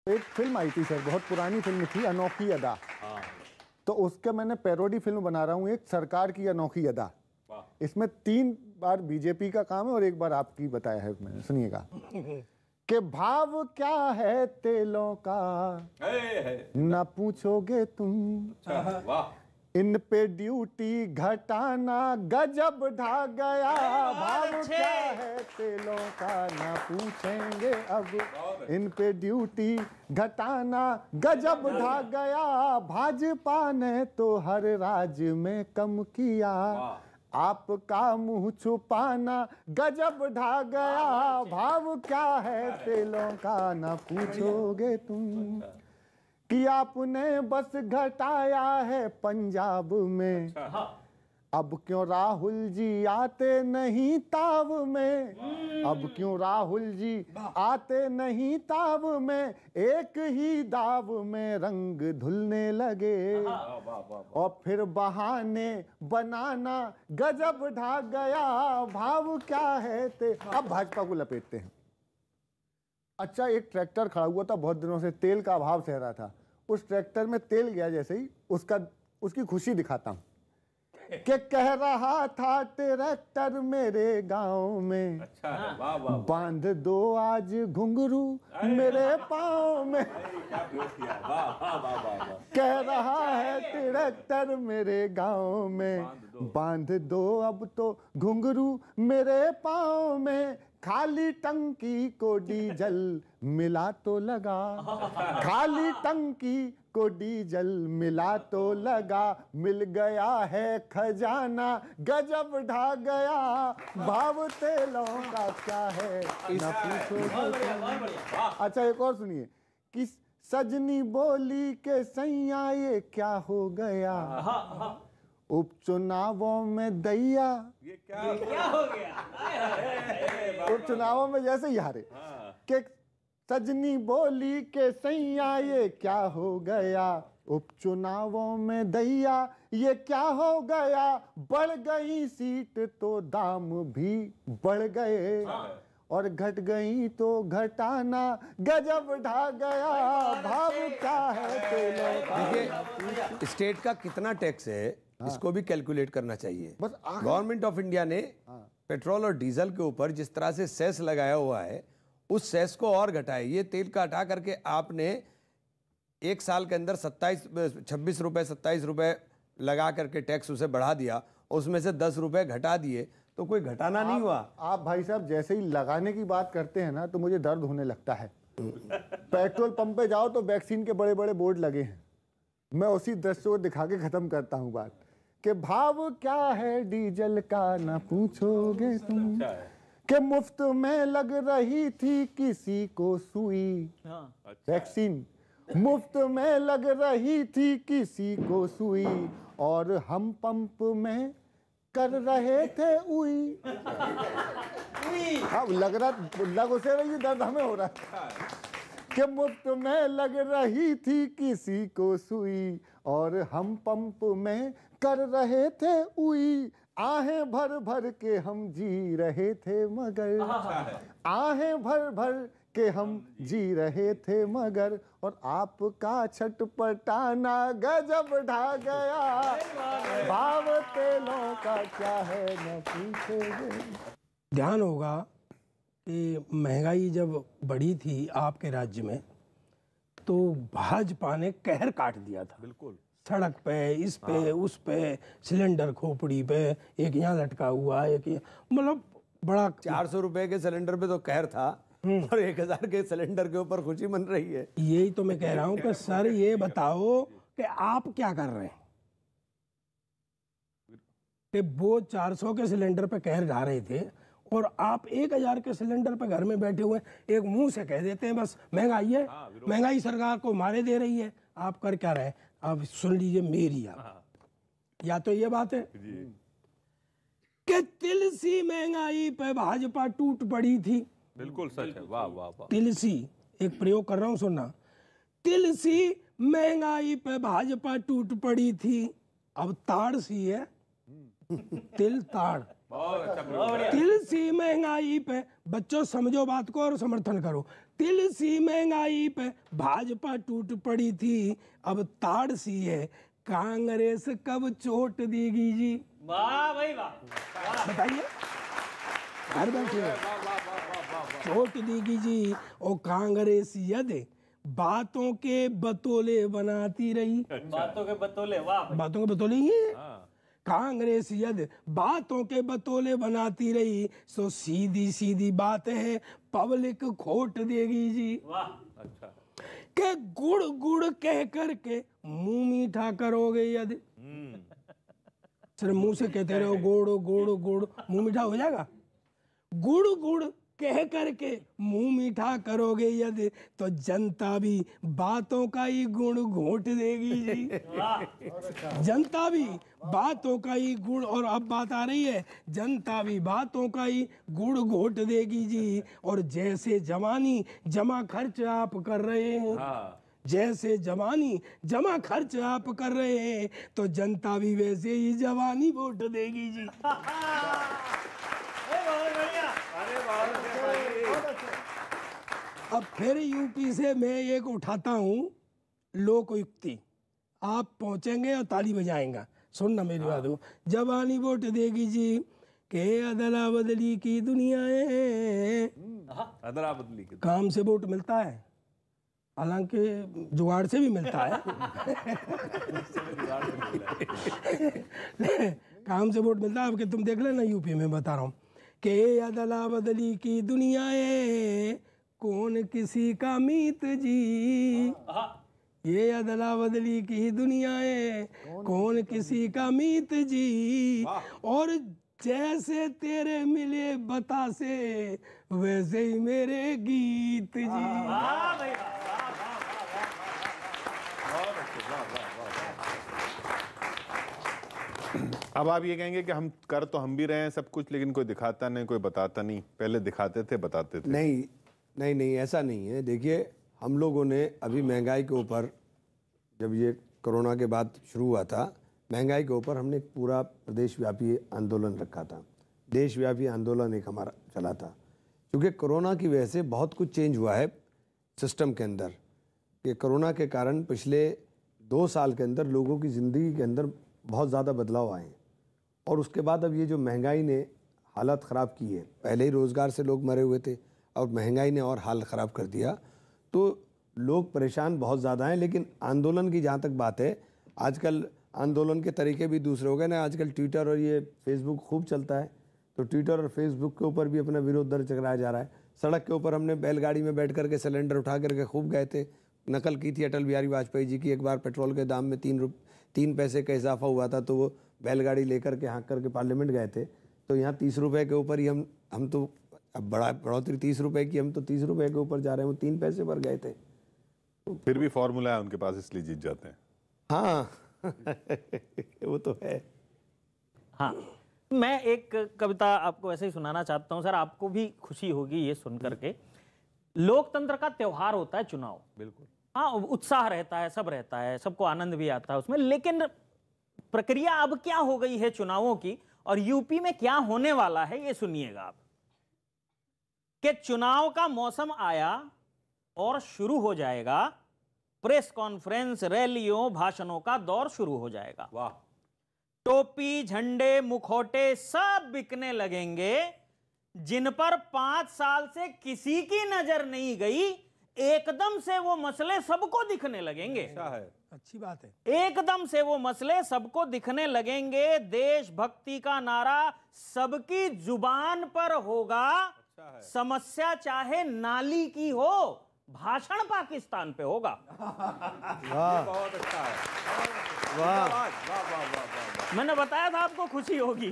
एक फिल्म आई थी सर, बहुत पुरानी फिल्म थी, अनोखी अदा। तो उसका मैंने पैरोडी फिल्म बना रहा हूँ, एक सरकार की अनोखी अदा। इसमें 3 बार बीजेपी का काम है और 1 बार आपकी बताया है मैंने, सुनिएगा। कि भाव क्या है तेलों का ना पूछोगे तुम, इन पे ड्यूटी घटाना गजब ढा गया। भाव क्या है तेलों का ना पूछेंगे अब, इन पे ड्यूटी घटाना गजब ढा गया। भाजपा ने तो हर राज्य में कम किया, आपका मुंह छुपाना गजब ढा गया। भाव क्या है तेलों का ना पूछोगे तुम, कि आपने बस घटाया है पंजाब में, अब क्यों राहुल जी आते नहीं ताव में, अब क्यों राहुल जी आते नहीं ताव में, एक ही दाव में रंग धुलने लगे, और फिर बहाने बनाना गजब ढा गया। भाव क्या है ते। अब भाजपा को लपेटते हैं। अच्छा, एक ट्रैक्टर खड़ा हुआ था बहुत दिनों से, तेल का अभाव सह रहा था। उस ट्रैक्टर में तेल गया जैसे ही, उसकी खुशी दिखाता हूं कि कह रहा था ट्रैक्टर मेरे गांव में, अच्छा, वाह, वाह, बांध दो आज घुंघरू मेरे पाँव में। कह रहा है ट्रैक्टर मेरे गांव में, बांध दो अब तो घुंघरू मेरे पाँव में। खाली टंकी को डीजल मिला तो लगा, खाली टंकी को डीजल मिला तो लगा, मिल गया है खजाना गजब ढा गया। भाव तेलों का क्या है न पूछो। अच्छा, एक और सुनिए कि सजनी बोली के सैया ये क्या हो गया, उपचुनावों में दैया ये क्या हो गया। उपचुनावों में जैसे ही हारे कि सजनी बोली के सैया ये क्या हो गया, उपचुनावों में दैया ये क्या हो गया। बढ़ गई सीट तो दाम भी बढ़ गए, और घट गई तो घटाना गजब ढा गया। भाव क्या है तेलों का। देखिए, स्टेट का कितना टैक्स है इसको भी कैलकुलेट करना चाहिए। बस गवर्नमेंट ऑफ इंडिया ने पेट्रोल और डीजल के ऊपर जिस तरह से सेस लगाया हुआ है, उस सेस को और घटाए। ये तेल का हटा करके आपने 1 साल के अंदर 26 रुपए 27 रुपए लगा करके टैक्स उसे बढ़ा दिया, उसमें से 10 रुपए घटा दिए, तो कोई घटाना नहीं हुआ। आप भाई साहब जैसे ही लगाने की बात करते हैं ना, तो मुझे दर्द होने लगता है। पेट्रोल पंप पे जाओ तो वैक्सीन के बड़े बड़े बोर्ड लगे हैं। मैं उसी दृश्य को दिखा के खत्म करता हूँ बात कि भाव क्या है डीजल का ना पूछोगे तुम, कि मुफ्त में लग रही थी किसी को सुई। वैक्सीन मुफ्त में लग रही थी किसी को सुई, और हम पंप में कर रहे थे उई। अब लग उसे रही, दर्द हमें हो रहा है कि मुफ्त में लग रही थी किसी को सुई, और हम पंप में कर रहे थे उई। आहें भर भर के हम जी रहे थे मगर, आहें भर भर के हम जी रहे थे मगर, और आपका छटपटाना गजब ढा गया। भाव तेलों का क्या है न पूछोगे। ध्यान होगा कि महंगाई जब बढ़ी थी आपके राज्य में, तो भाजपा ने कहर काट दिया था। बिल्कुल, सड़क पे, इस पे, उस पे, सिलेंडर खोपड़ी पे, एक यहाँ लटका हुआ, एक मतलब बड़ा। 400 रुपए के सिलेंडर पे तो कहर था, और 1000 के सिलेंडर के ऊपर खुशी मन रही है। यही तो मैं कह रहा हूँ कि सर ये बताओ कि आप क्या कर रहे हैं कि वो 400 के सिलेंडर पे कहर ढा रहे थे, और आप 1000 के सिलेंडर पे घर में बैठे हुए एक मुंह से कह देते हैं बस महंगाई है, महंगाई सरकार को मारे दे रही है। आप कर क्या रहे हैं? आप सुन लीजिए मेरी आप, या तो ये बात है कि तिल सी महंगाई पे भाजपा टूट पड़ी थी। बिल्कुल सच है। वाह वाह वाह। तिल सी, एक प्रयोग कर रहा हूं, सुनना। तिल सी महंगाई पे भाजपा टूट पड़ी थी, अब ताड़ सी है। तिल ताड़, तिल सी महंगाई पे, बच्चों समझो बात को और समर्थन करो। तिल सी महंगाई पे भाजपा टूट पड़ी थी, अब ताड़ सी है कांग्रेस कब चोट देगी जी। वाह भाई वाह, बताइए, घर बैठे हो, चोट देगी जी। और कांग्रेस यदि बातों के बतौले बनाती रही, बातों के बतौले, वाह बातों के बतौले ही है। कांग्रेस यदि बातों के बतौले बनाती रही तो सीधी सीधी बात है पब्लिक खोट देगी जी। वाह, अच्छा। के गुड़ गुड़ कह करके मुंह मीठा करोगे यदि, सिर्फ मुंह से कहते रहो गुड़ गुड़ गुड़, मुंह मीठा हो जाएगा? गुड़ गुड़ कह करके मुंह मीठा करोगे यदि तो जनता भी बातों का ही गुण घोट देगी जी। जनता भी बातों का ही गुण, और अब बात आ रही है, जनता भी बातों का ही गुण घोट देगी जी। और जैसे जवानी जमा खर्च आप कर रहे हैं, जैसे जवानी जमा खर्च आप कर रहे हैं तो जनता भी वैसे ही जवानी वोट देगी जी। अब फिर यूपी से मैं एक उठाता हूँ लोकयुक्ति, आप पहुंचेंगे और ताली बजाएंगे। सुनना मेरी बात को, जवानी वोट देगी जी के अदला बदली की दुनिया है, अदला बदली की काम से वोट मिलता है, हालांकि जुगाड़ से भी मिलता है। काम से वोट मिलता है। अब कि तुम देख लेना यूपी में बता रहा हूँ के अदला बदली की दुनिया है, कौन किसी का मीत जी। ये अदला बदली की दुनिया है, कौन किसी का मीत जी। और जैसे तेरे मिले बतासे वैसे ही मेरे गीत जी। अब आप ये कहेंगे कि हम कर तो हम भी रहे हैं सब कुछ, लेकिन कोई दिखाता नहीं, कोई बताता नहीं। पहले दिखाते थे, बताते थे। नहीं नहीं नहीं, ऐसा नहीं है। देखिए, हम लोगों ने अभी महंगाई के ऊपर, जब ये कोरोना के बाद शुरू हुआ था, महंगाई के ऊपर हमने एक पूरा प्रदेशव्यापी आंदोलन रखा था, देशव्यापी आंदोलन एक हमारा चला था। क्योंकि कोरोना की वजह से बहुत कुछ चेंज हुआ है सिस्टम के अंदर, कि कोरोना के कारण पिछले 2 साल के अंदर लोगों की ज़िंदगी के अंदर बहुत ज़्यादा बदलाव आए हैं। और उसके बाद अब ये जो महंगाई ने हालत ख़राब की है, पहले ही रोज़गार से लोग मरे हुए थे, और महंगाई ने और हाल ख़राब कर दिया, तो लोग परेशान बहुत ज़्यादा हैं। लेकिन आंदोलन की जहाँ तक बात है, आजकल आंदोलन के तरीके भी दूसरे हो गए ना। आजकल ट्विटर और ये फेसबुक खूब चलता है, तो ट्विटर और फेसबुक के ऊपर भी अपना विरोध दर्ज कराया जा रहा है। सड़क के ऊपर हमने बैलगाड़ी में बैठ करके सिलेंडर उठा करके खूब गए थे, नकल की थी अटल बिहारी वाजपेयी जी की। एक बार पेट्रोल के दाम में 3 पैसे का इजाफा हुआ था, तो वो बैलगाड़ी लेकर के हाँक करके पार्लियामेंट गए थे। तो यहाँ 30 रुपये के ऊपर ही हम तो अब बढ़ोतरी 30 रुपये की, हम तो 30 रुपये के ऊपर जा रहे हैं, वो 3 पैसे पर गए थे। फिर भी फॉर्मूला है उनके पास, इसलिए जीत जाते हैं। हाँ वो तो है। हाँ, मैं एक कविता आपको ऐसे ही सुनाना चाहता हूँ सर, आपको भी खुशी होगी ये सुन करके। लोकतंत्र का त्योहार होता है चुनाव, बिल्कुल। हाँ, उत्साह रहता है, सब रहता है, सबको आनंद भी आता है उसमें। लेकिन प्रक्रिया अब क्या हो गई है चुनावों की, और यूपी में क्या होने वाला है ये सुनिएगा आप। कि चुनाव का मौसम आया और शुरू हो जाएगा, प्रेस कॉन्फ्रेंस, रैलियों, भाषणों का दौर शुरू हो जाएगा। वाह। टोपी, झंडे, मुखौटे सब बिकने लगेंगे। जिन पर 5 साल से किसी की नजर नहीं गई, एकदम से वो मसले सबको दिखने लगेंगे। अच्छा है, अच्छी बात है। एकदम से वो मसले सबको दिखने लगेंगे। देशभक्ति का नारा सबकी जुबान पर होगा। अच्छा है। समस्या चाहे नाली की हो, भाषण पाकिस्तान पे होगा। बहुत अच्छा है। वाह वाह वाह वाह वाह। मैंने बताया था आपको खुशी होगी।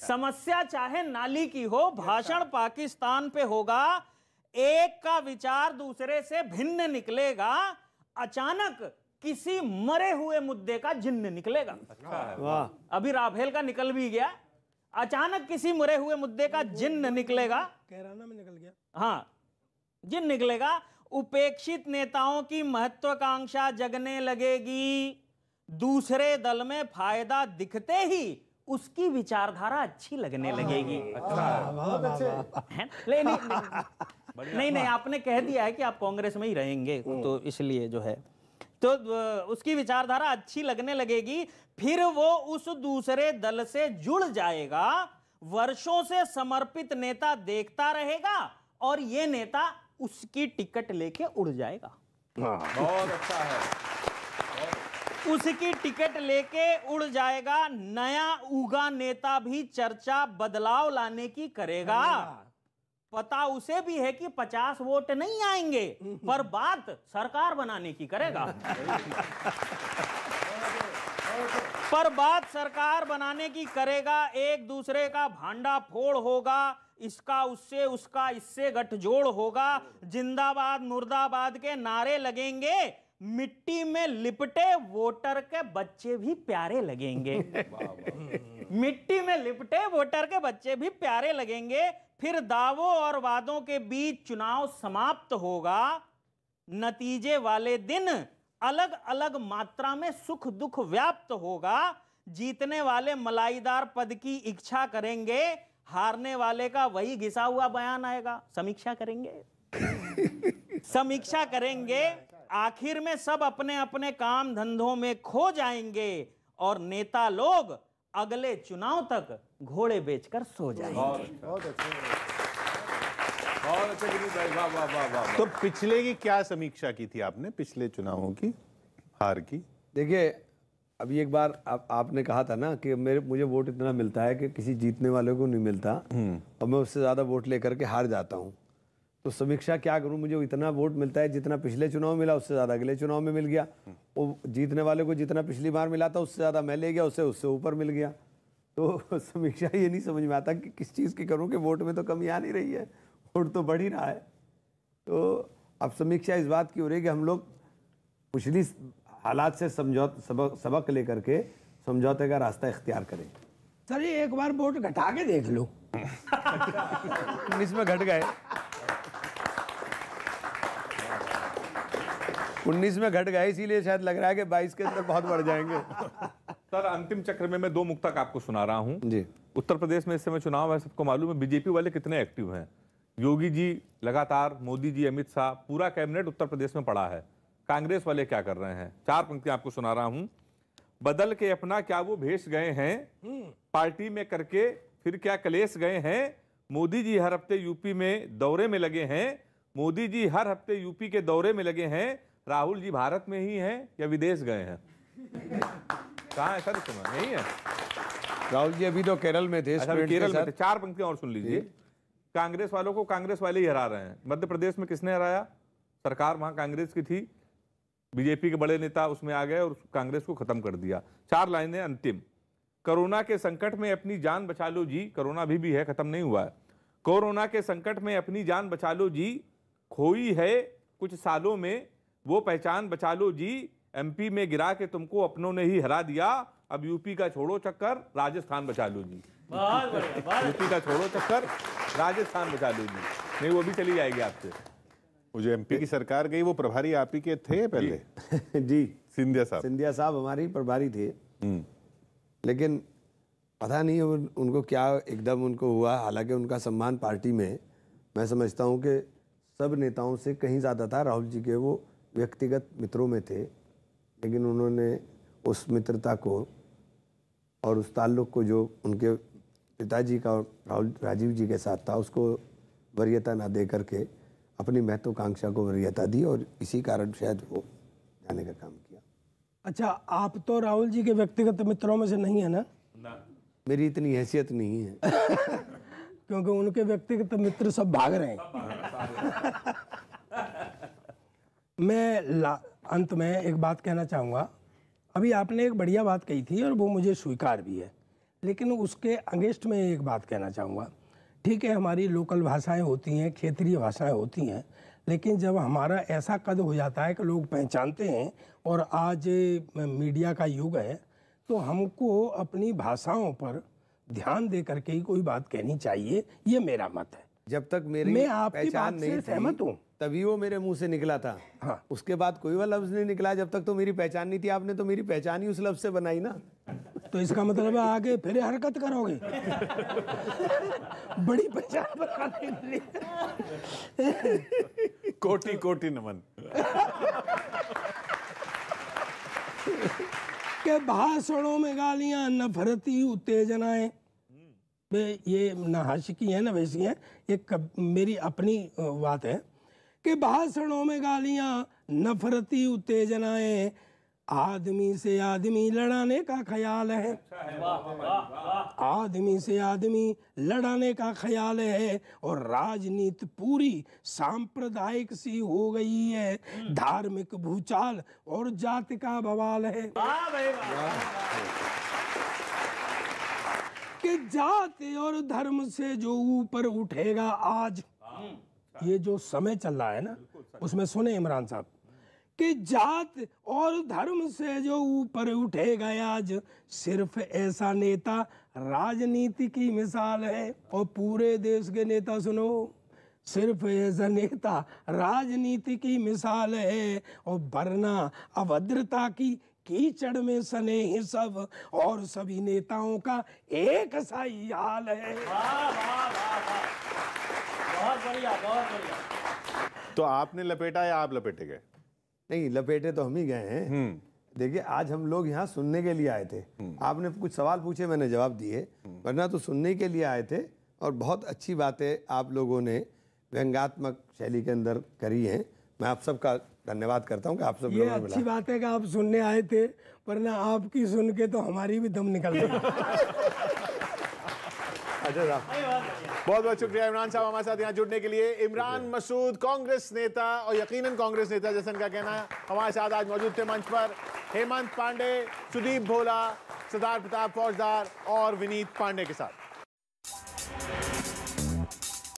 समस्या चाहे नाली की हो, भाषण पाकिस्तान पे होगा। एक का विचार दूसरे से भिन्न निकलेगा, अचानक किसी मरे हुए मुद्दे का जिन्न निकलेगा। अच्छा है। वाह। अभी राफेल का निकल भी गया, अचानक किसी मरे हुए मुद्दे का जिन्न निकलेगा। कैराना में निकल गया। हाँ, जिन्न निकलेगा। उपेक्षित नेताओं की महत्वाकांक्षा जगने लगेगी। दूसरे दल में फायदा दिखते ही उसकी विचारधारा अच्छी लगने लगेगी। अच्छा है। है? लेकिन नहीं, आपने कह दिया है कि आप कांग्रेस में ही रहेंगे, तो इसलिए जो है तो उसकी विचारधारा अच्छी लगने लगेगी, फिर वो उस दूसरे दल से जुड़ जाएगा, वर्षों से समर्पित नेता देखता रहेगा और ये नेता उसकी टिकट लेके उड़ जाएगा। बहुत अच्छा है। उसकी टिकट लेके उड़ जाएगा। नया उगा नेता भी चर्चा बदलाव लाने की करेगा। पता उसे भी है कि 50 वोट नहीं आएंगे, पर बात सरकार बनाने की करेगा। पर बात सरकार बनाने की करेगा। एक दूसरे का भांडा फोड़ होगा, इसका उससे, उसका इससे गठजोड़ होगा। जिंदाबाद मुर्दाबाद के नारे लगेंगे। मिट्टी में लिपटे वोटर के बच्चे भी प्यारे लगेंगे। मिट्टी में लिपटे वोटर के बच्चे भी प्यारे लगेंगे। फिर दावों और वादों के बीच चुनाव समाप्त होगा। नतीजे वाले दिन अलग अलग मात्रा में सुख दुख व्याप्त होगा। जीतने वाले मलाईदार पद की इच्छा करेंगे, हारने वाले का वही घिसा हुआ बयान आएगा। समीक्षा करेंगे। समीक्षा करेंगे। आखिर में सब अपने अपने काम धंधों में खो जाएंगे और नेता लोग अगले चुनाव तक घोड़े बेचकर सो जाएंगे। बहुत अच्छे विनीत भाई, वाह वाह वाह वाह। तो पिछले की क्या समीक्षा की थी आपने, पिछले चुनावों की हार की? देखिए, अभी एक बार आपने कहा था ना कि मुझे वोट इतना मिलता है कि किसी जीतने वाले को नहीं मिलता और मैं उससे ज़्यादा वोट लेकर के हार जाता हूँ। तो समीक्षा क्या करूं, मुझे इतना वोट मिलता है जितना पिछले चुनाव मिला, उससे ज़्यादा अगले चुनाव में मिल गया। वो जीतने वाले को जितना पिछली बार मिला था उससे ज़्यादा मैं ले गया, उससे ऊपर मिल गया। तो समीक्षा ये नहीं समझ में आता कि किस चीज़ की करूं कि वोट में तो कमी आ नहीं रही है, वोट तो बढ़ ही रहा है। तो अब समीक्षा इस बात की हो रही है कि हम लोग पिछली हालात से सबक लेकर के समझौते का रास्ता इख्तियार करें। सर ये एक बार वोट घटा के देख लो। 19 में घट गए, 19 में घट गए, इसीलिए शायद लग रहा है कि 22 के अंदर बहुत बढ़ जाएंगे। सर अंतिम चक्र में मैं 2 मुक्तक आपको सुना रहा हूं जी। उत्तर प्रदेश में इस समय चुनाव है, सबको मालूम है। बीजेपी वाले कितने एक्टिव हैं। योगी जी लगातार, मोदी जी, अमित शाह, पूरा कैबिनेट उत्तर प्रदेश में पड़ा है। कांग्रेस वाले क्या कर रहे हैं? 4 पंक्तियां आपको सुना रहा हूं। बदल के अपना क्या वो भेष गए हैं, पार्टी में करके फिर क्या कलेश गए हैं। मोदी जी हर हफ्ते यूपी में दौरे में लगे हैं। मोदी जी हर हफ्ते यूपी के दौरे में लगे हैं। राहुल जी भारत में ही हैं या विदेश गए हैं? कहाँ है सर इस समय? यही है राहुल जी अभी तो केरल में थे। अच्छा, केरल में थे। 4 पंक्तियां और सुन लीजिए। कांग्रेस वालों को कांग्रेस वाले ही हरा रहे हैं। मध्य प्रदेश में किसने हराया? सरकार वहां कांग्रेस की थी, बीजेपी के बड़े नेता उसमें आ गए और कांग्रेस को खत्म कर दिया। 4 लाइनें अंतिम। कोरोना के संकट में अपनी जान बचा लो जी। कोरोना भी है, खत्म नहीं हुआ है। कोरोना के संकट में अपनी जान बचा लो जी। खोई है कुछ सालों में वो पहचान बचा लो जी। एमपी में गिरा के तुमको अपनों ने ही हरा दिया। अब यूपी का छोड़ो चक्कर, राजस्थान बचा लो जी। बहुत बढ़िया। यूपी का छोड़ो चक्कर, राजस्थान बचा लो जी। नहीं, वो भी चली जाएगी आपसे। वो जो एमपी की सरकार गई वो प्रभारी आप ही के थे पहले? जी, सिंधिया साहब। सिंधिया साहब हमारी प्रभारी थे। लेकिन पता नहीं उनको क्या एकदम उनको हुआ। हालांकि उनका सम्मान पार्टी में मैं समझता हूं कि सब नेताओं से कहीं ज़्यादा था। राहुल जी के वो व्यक्तिगत मित्रों में थे, लेकिन उन्होंने उस मित्रता को और उस ताल्लुक़ को जो उनके पिताजी का और राजीव जी के साथ था उसको वरीयता ना दे करके अपनी महत्वाकांक्षा को वरीयता दी और इसी कारण शायद वो जाने का काम किया। अच्छा, आप तो राहुल जी के व्यक्तिगत मित्रों में से नहीं है ना? मेरी इतनी हैसियत नहीं है। क्योंकि उनके व्यक्तिगत मित्र सब भाग रहे हैं। मैं अंत में एक बात कहना चाहूँगा। अभी आपने एक बढ़िया बात कही थी और वो मुझे स्वीकार भी है, लेकिन उसके अगेंस्ट में एक बात कहना चाहूँगा। ठीक है, हमारी लोकल भाषाएं होती हैं, क्षेत्रीय भाषाएं होती हैं, लेकिन जब हमारा ऐसा कद हो जाता है कि लोग पहचानते हैं और आज मीडिया का युग है, तो हमको अपनी भाषाओं पर ध्यान दे करके ही कोई बात कहनी चाहिए। ये मेरा मत है। जब तक मेरी मैं आपकी पहचान बात नहीं से सहमत हूँ, तभी वो मेरे मुंह से निकला था। हाँ। उसके बाद कोई वह लफ्ज नहीं निकला जब तक तो मेरी पहचान नहीं थी। आपने तो मेरी पहचान ही उस लफ्ज से बनाई ना। तो इसका मतलब है आगे फिर हरकत करोगे। बड़ी पहचान बनाने के लिए। कोटि कोटि नमन। के भाषणों में गालियां, नफरती उत्तेजनाएं, ये ना हाशिकी है ना वैसी है, ये मेरी अपनी बात है कि भाषणों में गालियां, नफरती उत्तेजनाएं, आदमी से आदमी लड़ाने का ख्याल है, आदमी से आदमी लड़ाने का ख्याल है, और राजनीति पूरी सांप्रदायिक सी हो गई है, धार्मिक भूचाल और जाति का बवाल है। कि जाति और धर्म से जो ऊपर उठेगा आज, ये जो समय चल रहा है ना, उसमें सुने इमरान साहब कि जात और धर्म से जो ऊपर उठेगा आज, सिर्फ ऐसा नेता राजनीति की मिसाल है। और पूरे देश के नेता सुनो, सिर्फ ऐसा नेता राजनीति की मिसाल है, और वरना अभद्रता की कीचड़ में सने ही सब, और सभी नेताओं का एक सा ही हाल है। बहुत बढ़िया, बहुत बढ़िया। तो आपने लपेटा या आप लपेटे गए? नहीं, लपेटे तो हम ही गए हैं। देखिए, आज हम लोग यहाँ सुनने के लिए आए थे। आपने कुछ सवाल पूछे, मैंने जवाब दिए, वरना तो सुनने के लिए आए थे। और बहुत अच्छी बातें आप लोगों ने व्यंग्यात्मक शैली के अंदर करी हैं। मैं आप सबका धन्यवाद करता हूँ कि आप सब ये लोगों ने अच्छी बात है कि आप सुनने आए थे, वरना आपकी सुन के तो हमारी भी दम निकल गई। अच्छा साहब, बहुत बहुत शुक्रिया इमरान साहब हमारे साथ यहाँ जुड़ने के लिए। इमरान मसूद कांग्रेस नेता, और यकीनन कांग्रेस नेता जैसा इनका कहना है, हमारे साथ आज मौजूद थे मंच पर। हेमंत पांडे, सुदीप भोला, सरदार प्रताप फौजदार और विनीत पांडे के साथ।